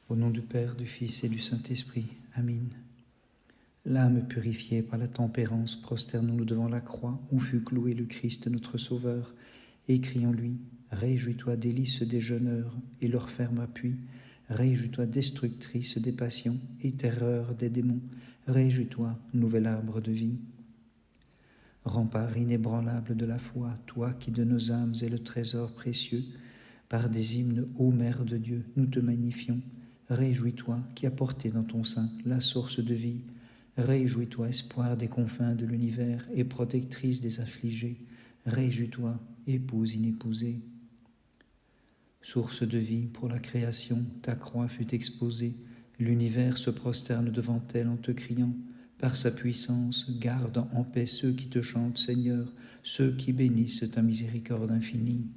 Au nom du Père, du Fils et du Saint-Esprit. Amen. L'âme purifiée par la tempérance, prosternons-nous devant la croix où fut cloué le Christ notre Sauveur, et crions-lui, réjouis-toi délice des jeûneurs et leur ferme appui, réjouis-toi destructrice des passions et terreur des démons, réjouis-toi, nouvel arbre de vie. Rempart inébranlable de la foi, toi qui de nos âmes es le trésor précieux, par des hymnes, ô Mère de Dieu, nous te magnifions. Réjouis-toi qui as porté dans ton sein la source de vie. Réjouis-toi, espoir des confins de l'univers et protectrice des affligés. Réjouis-toi, épouse inépousée. Source de vie pour la création, ta croix fut exposée. L'univers se prosterne devant elle en te criant. Par sa puissance, garde en paix ceux qui te chantent, Seigneur, ceux qui bénissent ta miséricorde infinie.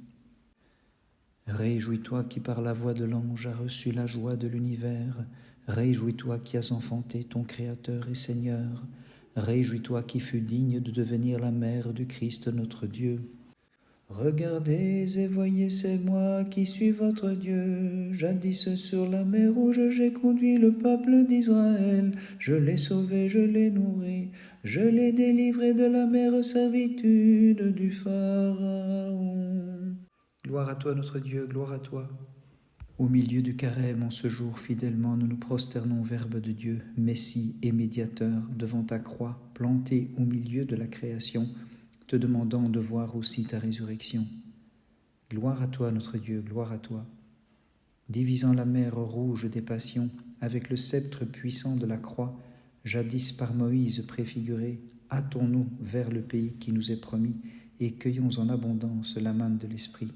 Réjouis-toi qui par la voix de l'ange as reçu la joie de l'univers. Réjouis-toi qui as enfanté ton Créateur et Seigneur. Réjouis-toi qui fus digne de devenir la mère du Christ notre Dieu. Regardez et voyez, c'est moi qui suis votre Dieu. Jadis sur la mer Rouge, j'ai conduit le peuple d'Israël. Je l'ai sauvé, je l'ai nourri. Je l'ai délivré de la mer servitude du Pharaon. Gloire à toi, notre Dieu, gloire à toi. Au milieu du carême, en ce jour, fidèlement, nous nous prosternons au Verbe de Dieu, Messie et médiateur, devant ta croix, plantée au milieu de la création, te demandant de voir aussi ta résurrection. Gloire à toi, notre Dieu, gloire à toi. Divisant la mer rouge des passions, avec le sceptre puissant de la croix, jadis par Moïse préfiguré, hâtons-nous vers le pays qui nous est promis, et cueillons en abondance la manne de l'Esprit.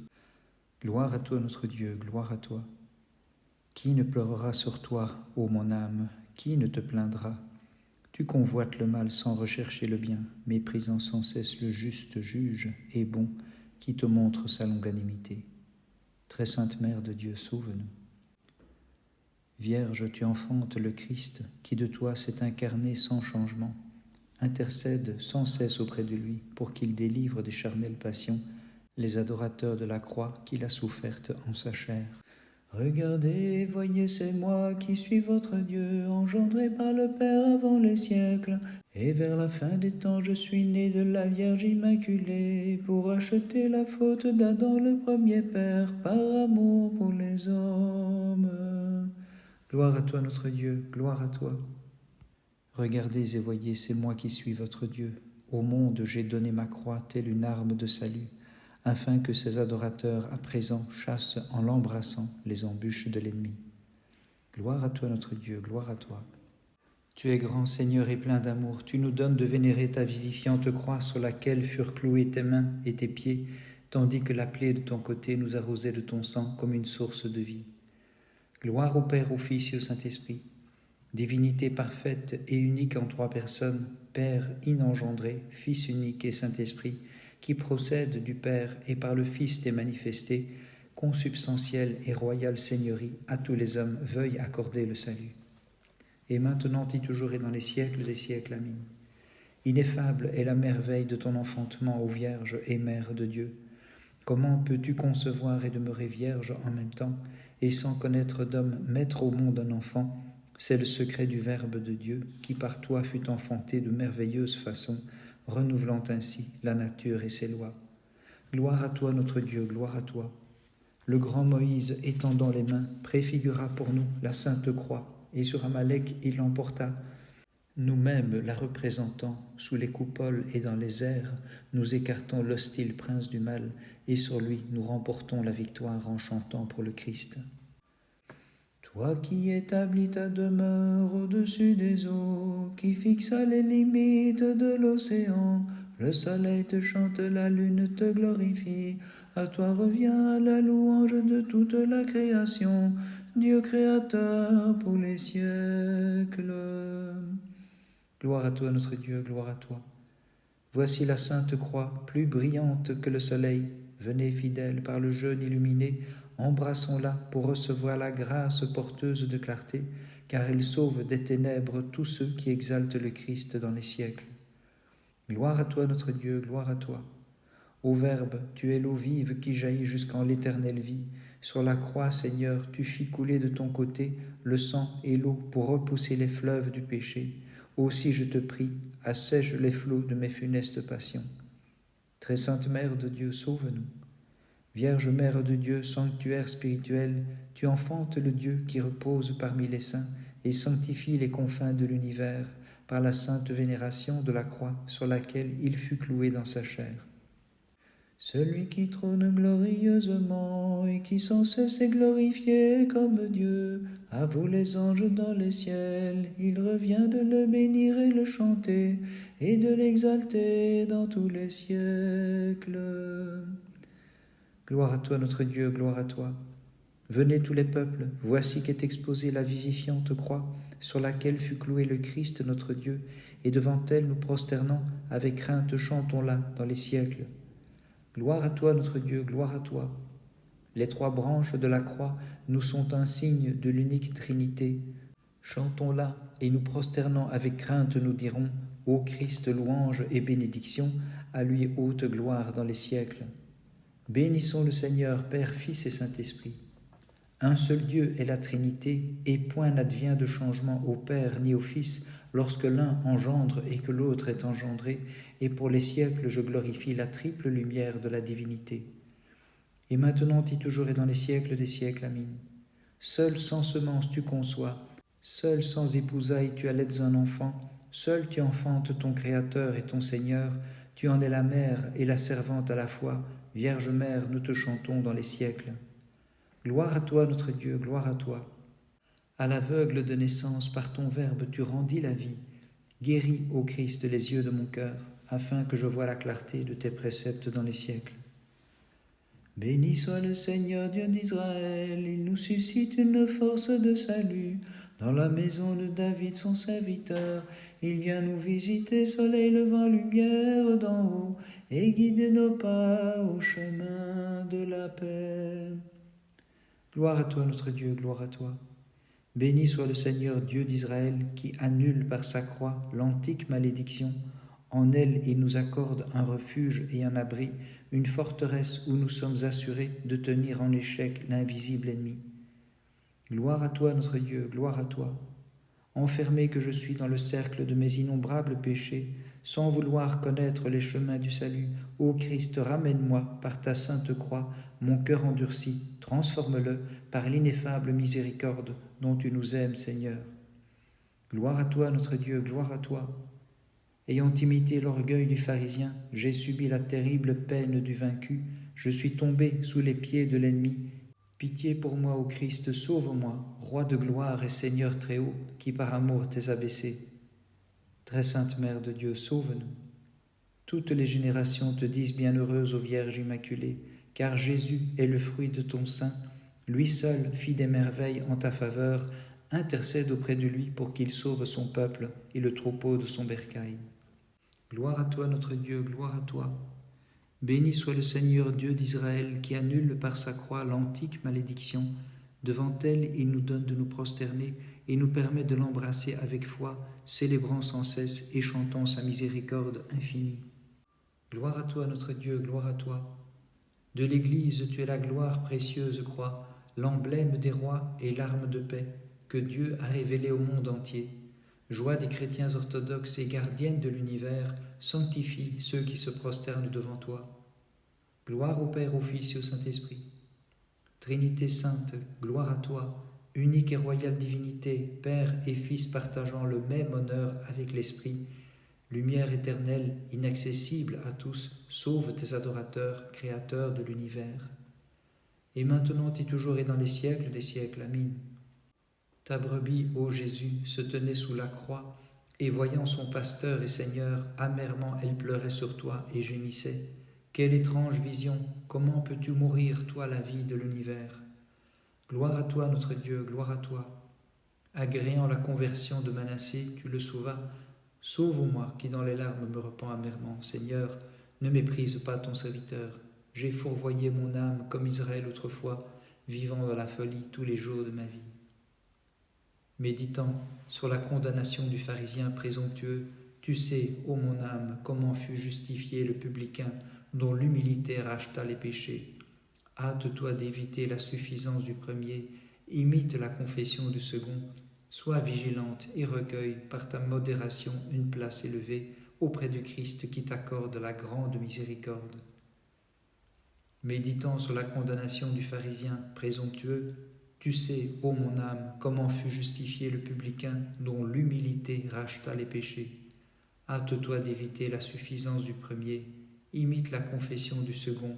Gloire à toi, notre Dieu, gloire à toi. Qui ne pleurera sur toi, ô mon âme, qui ne te plaindra? Tu convoites le mal sans rechercher le bien, méprisant sans cesse le juste juge et bon, qui te montre sa longanimité. Très sainte Mère de Dieu, sauve-nous. Vierge, tu enfantes le Christ, qui de toi s'est incarné sans changement. Intercède sans cesse auprès de lui, pour qu'il délivre des charnelles passions les adorateurs de la croix qu'il a soufferte en sa chair. Regardez, voyez, c'est moi qui suis votre Dieu, engendré par le Père avant les siècles, et vers la fin des temps je suis né de la Vierge Immaculée, pour acheter la faute d'Adam le premier Père, par amour pour les hommes. Gloire à toi, notre Dieu, gloire à toi. Regardez et voyez, c'est moi qui suis votre Dieu. Au monde j'ai donné ma croix, telle une arme de salut, afin que ses adorateurs à présent chassent en l'embrassant les embûches de l'ennemi. Gloire à toi, notre Dieu, gloire à toi. Tu es grand Seigneur et plein d'amour, tu nous donnes de vénérer ta vivifiante croix sur laquelle furent cloués tes mains et tes pieds, tandis que la plaie de ton côté nous arrosait de ton sang comme une source de vie. Gloire au Père, au Fils et au Saint-Esprit, divinité parfaite et unique en trois personnes, Père inengendré, Fils unique et Saint-Esprit, qui procède du Père et par le Fils t'est manifesté, consubstantielle et royale Seigneurie, à tous les hommes veuille accorder le salut. Et maintenant et toujours et dans les siècles des siècles. Amen. Ineffable est la merveille de ton enfantement, ô Vierge et Mère de Dieu. Comment peux-tu concevoir et demeurer vierge en même temps, et sans connaître d'homme mettre au monde un enfant? C'est le secret du Verbe de Dieu, qui par toi fut enfanté de merveilleuse façon, renouvelant ainsi la nature et ses lois. Gloire à toi, notre Dieu, gloire à toi. Le grand Moïse, étendant les mains, préfigura pour nous la sainte croix, et sur Amalek il l'emporta. Nous-mêmes, la représentant, sous les coupoles et dans les airs, nous écartons l'hostile prince du mal, et sur lui nous remportons la victoire en chantant pour le Christ. Toi qui établis ta demeure au-dessus des eaux, qui fixa les limites de l'océan, le soleil te chante, la lune te glorifie, à toi revient la louange de toute la création, Dieu créateur pour les siècles. Gloire à toi, notre Dieu, gloire à toi. Voici la sainte croix, plus brillante que le soleil. Venez, fidèles, par le jeûne illuminé, embrassons-la pour recevoir la grâce porteuse de clarté, car elle sauve des ténèbres tous ceux qui exaltent le Christ dans les siècles. Gloire à toi, notre Dieu, gloire à toi. Ô Verbe, tu es l'eau vive qui jaillit jusqu'en l'éternelle vie. Sur la croix, Seigneur, tu fis couler de ton côté le sang et l'eau pour repousser les fleuves du péché. Aussi, je te prie, assèche les flots de mes funestes passions. Très sainte Mère de Dieu, sauve-nous. Vierge Mère de Dieu, sanctuaire spirituel, tu enfantes le Dieu qui repose parmi les saints et sanctifie les confins de l'univers par la sainte vénération de la croix sur laquelle il fut cloué dans sa chair. Celui qui trône glorieusement et qui sans cesse est glorifié comme Dieu, à vous les anges dans les ciels, il revient de le bénir et le chanter et de l'exalter dans tous les siècles. Gloire à toi notre Dieu, gloire à toi. Venez tous les peuples, voici qu'est exposée la vivifiante croix sur laquelle fut cloué le Christ notre Dieu, et devant elle nous prosternant, avec crainte chantons-la dans les siècles. Gloire à toi notre Dieu, gloire à toi. Les trois branches de la croix nous sont un signe de l'unique Trinité. Chantons-la et nous prosternant avec crainte nous dirons, ô Christ, louange et bénédiction, à lui haute gloire dans les siècles. Bénissons le Seigneur, Père, Fils et Saint-Esprit. Un seul Dieu est la Trinité, et point n'advient de changement au Père ni au Fils, lorsque l'un engendre et que l'autre est engendré, et pour les siècles je glorifie la triple lumière de la divinité. Et maintenant et toujours et dans les siècles des siècles, Amen. Seul sans semence tu conçois, seul sans épousailles tu allaites un enfant, seul tu enfantes ton Créateur et ton Seigneur, tu en es la mère et la servante à la fois. Vierge Mère, nous te chantons dans les siècles. Gloire à toi, notre Dieu, gloire à toi. À l'aveugle de naissance, par ton Verbe, tu rendis la vie. Guéris, ô Christ, les yeux de mon cœur, afin que je voie la clarté de tes préceptes dans les siècles. Béni soit le Seigneur Dieu d'Israël, il nous suscite une force de salut. Dans la maison de David, son serviteur, il vient nous visiter, soleil levant, lumière d'en haut, et guider nos pas au chemin de la paix. Gloire à toi, notre Dieu, gloire à toi. Béni soit le Seigneur Dieu d'Israël, qui annule par sa croix l'antique malédiction. En elle, il nous accorde un refuge et un abri, une forteresse où nous sommes assurés de tenir en échec l'invisible ennemi. Gloire à toi, notre Dieu, gloire à toi. Enfermé que je suis dans le cercle de mes innombrables péchés, sans vouloir connaître les chemins du salut, ô Christ, ramène-moi par ta sainte croix, mon cœur endurci, transforme-le par l'ineffable miséricorde dont tu nous aimes, Seigneur. Gloire à toi, notre Dieu, gloire à toi. Ayant imité l'orgueil du pharisien, j'ai subi la terrible peine du vaincu, je suis tombé sous les pieds de l'ennemi. Pitié pour moi, ô Christ, sauve-moi, Roi de gloire et Seigneur très haut, qui par amour t'es abaissé. Très sainte Mère de Dieu, sauve-nous. Toutes les générations te disent bienheureuse, ô Vierge Immaculée, car Jésus est le fruit de ton sein. Lui seul fit des merveilles en ta faveur, intercède auprès de lui pour qu'il sauve son peuple et le troupeau de son bercail. Gloire à toi, notre Dieu, gloire à toi. Béni soit le Seigneur Dieu d'Israël qui annule par sa croix l'antique malédiction. Devant elle, il nous donne de nous prosterner et nous permet de l'embrasser avec foi, célébrant sans cesse et chantant sa miséricorde infinie. Gloire à toi, notre Dieu, gloire à toi. De l'Église, tu es la gloire précieuse croix, l'emblème des rois et l'arme de paix que Dieu a révélée au monde entier. Joie des chrétiens orthodoxes et gardienne de l'univers, sanctifie ceux qui se prosternent devant toi. Gloire au Père, au Fils et au Saint-Esprit. Trinité sainte, gloire à toi, unique et royale divinité, Père et Fils partageant le même honneur avec l'Esprit, lumière éternelle, inaccessible à tous, sauve tes adorateurs, créateurs de l'univers. Et maintenant et toujours et dans les siècles des siècles, Amen. Ta brebis, ô Jésus, se tenait sous la croix, et voyant son pasteur et Seigneur, amèrement elle pleurait sur toi et gémissait. Quelle étrange vision! Comment peux-tu mourir, toi, la vie de l'univers? Gloire à toi, notre Dieu, gloire à toi. Agréant la conversion de Manassé, tu le sauvas. Sauve-moi, qui dans les larmes me repens amèrement. Seigneur, ne méprise pas ton serviteur. J'ai fourvoyé mon âme comme Israël autrefois, vivant dans la folie tous les jours de ma vie. Méditant sur la condamnation du pharisien présomptueux, tu sais, ô mon âme, comment fut justifié le publicain dont l'humilité racheta les péchés. Hâte-toi d'éviter la suffisance du premier, imite la confession du second, sois vigilante et recueille par ta modération une place élevée auprès du Christ qui t'accorde la grande miséricorde. Méditant sur la condamnation du pharisien présomptueux, tu sais, ô mon âme, comment fut justifié le publicain dont l'humilité racheta les péchés. Hâte-toi d'éviter la suffisance du premier, imite la confession du second,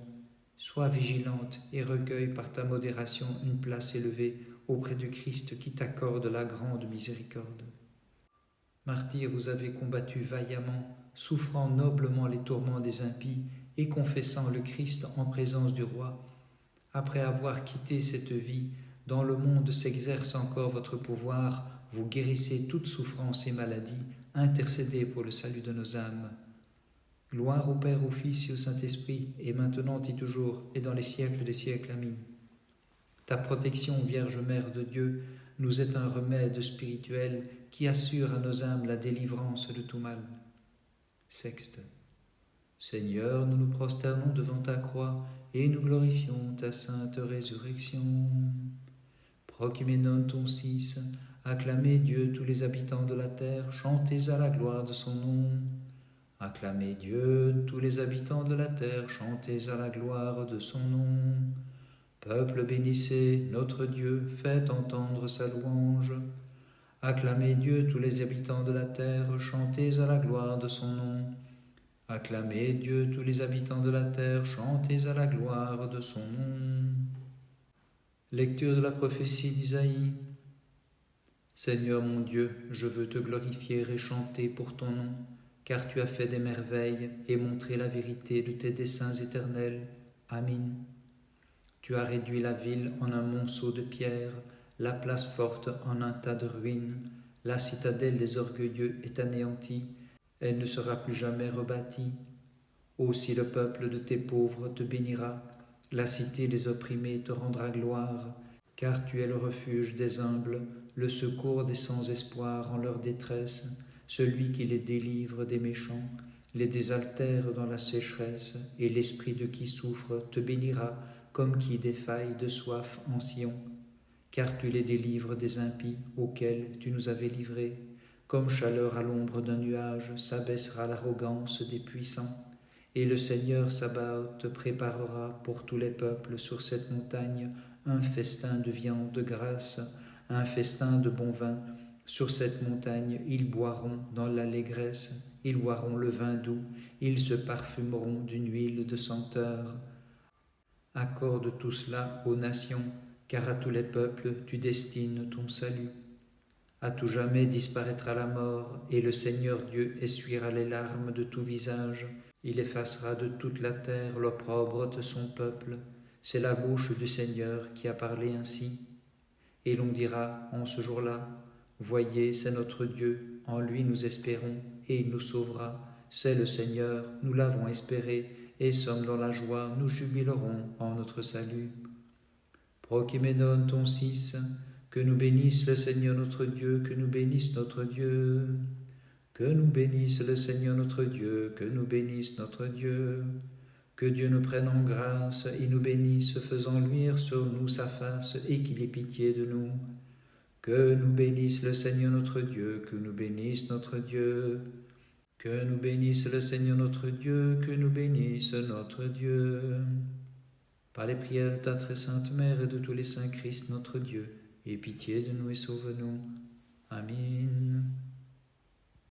sois vigilante et recueille par ta modération une place élevée auprès du Christ qui t'accorde la grande miséricorde. Martyrs, vous avez combattu vaillamment, souffrant noblement les tourments des impies et confessant le Christ en présence du roi. Après avoir quitté cette vie, dans le monde s'exerce encore votre pouvoir, vous guérissez toute souffrance et maladie, intercédez pour le salut de nos âmes. Gloire au Père, au Fils et au Saint-Esprit, et maintenant et toujours, et dans les siècles des siècles. Amen. Ta protection, Vierge Mère de Dieu, nous est un remède spirituel qui assure à nos âmes la délivrance de tout mal. Sexte. Seigneur, nous nous prosternons devant ta croix et nous glorifions ta sainte résurrection. Procuménon ton Fils, acclamez Dieu tous les habitants de la terre, chantez à la gloire de son nom. Acclamez Dieu, tous les habitants de la terre, chantez à la gloire de son nom. Peuple, bénissez notre Dieu, faites entendre sa louange. Acclamez Dieu, tous les habitants de la terre, chantez à la gloire de son nom. Acclamez Dieu, tous les habitants de la terre, chantez à la gloire de son nom. Lecture de la prophétie d'Isaïe. Seigneur mon Dieu, je veux te glorifier et chanter pour ton nom, car tu as fait des merveilles et montré la vérité de tes desseins éternels. Amen. Tu as réduit la ville en un monceau de pierre, la place forte en un tas de ruines. La citadelle des orgueilleux est anéantie, elle ne sera plus jamais rebâtie. Aussi le peuple de tes pauvres te bénira, la cité des opprimés te rendra gloire, car tu es le refuge des humbles, le secours des sans espoir en leur détresse, celui qui les délivre des méchants, les désaltère dans la sécheresse, et l'esprit de qui souffre te bénira, comme qui défaille de soif en Sion. Car tu les délivres des impies auxquels tu nous avais livrés. Comme chaleur à l'ombre d'un nuage s'abaissera l'arrogance des puissants. Et le Seigneur Sabaoth préparera pour tous les peuples sur cette montagne un festin de viande de grâce, un festin de bon vin. Sur cette montagne, ils boiront dans l'allégresse, ils boiront le vin doux, ils se parfumeront d'une huile de senteur. Accorde tout cela aux nations, car à tous les peuples tu destines ton salut. À tout jamais disparaîtra la mort, et le Seigneur Dieu essuiera les larmes de tout visage. Il effacera de toute la terre l'opprobre de son peuple. C'est la bouche du Seigneur qui a parlé ainsi. Et l'on dira en ce jour-là, voyez, c'est notre Dieu, en lui nous espérons, et il nous sauvera. C'est le Seigneur, nous l'avons espéré, et sommes dans la joie, nous jubilerons en notre salut. Prochiménon ton Fils, que nous bénisse le Seigneur notre Dieu, que nous bénisse notre Dieu. Que nous bénisse le Seigneur notre Dieu, que nous bénisse notre Dieu. Que Dieu nous prenne en grâce et nous bénisse, faisant luire sur nous sa face et qu'il ait pitié de nous. Que nous bénisse le Seigneur notre Dieu, que nous bénisse notre Dieu. Que nous bénisse le Seigneur notre Dieu, que nous bénisse notre Dieu. Par les prières de ta très sainte Mère et de tous les saints Christ notre Dieu, aie pitié de nous et sauve-nous.